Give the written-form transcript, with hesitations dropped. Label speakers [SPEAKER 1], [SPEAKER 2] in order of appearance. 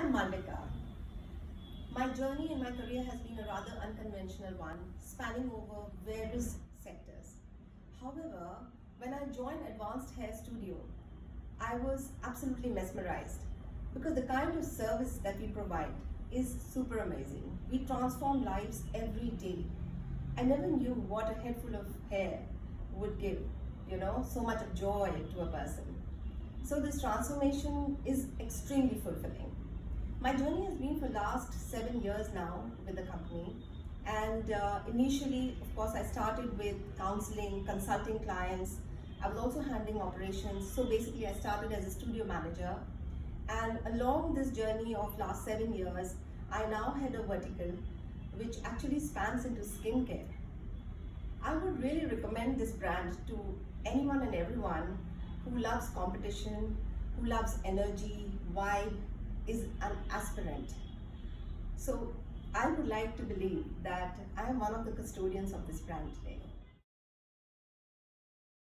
[SPEAKER 1] I'm Malvika. My journey in my career has been a rather unconventional one, spanning over various sectors. However, when I joined Advanced Hair Studio, I was absolutely mesmerized because the kind of service that we provide is super amazing. We transform lives every day. I never knew what a head full of hair would give, so much of joy to a person. So this transformation is extremely fulfilling. My journey has been for last 7 years now with the company, and initially, of course, I started with counseling, consulting clients. I was also handling operations. So basically, I started as a studio manager, and along this journey of last 7 years, I now head a vertical which actually spans into skincare. I would really recommend this brand to anyone and everyone who loves competition, who loves energy, vibe, is an aspirant. So I would like to believe that I am one of the custodians of this brand today.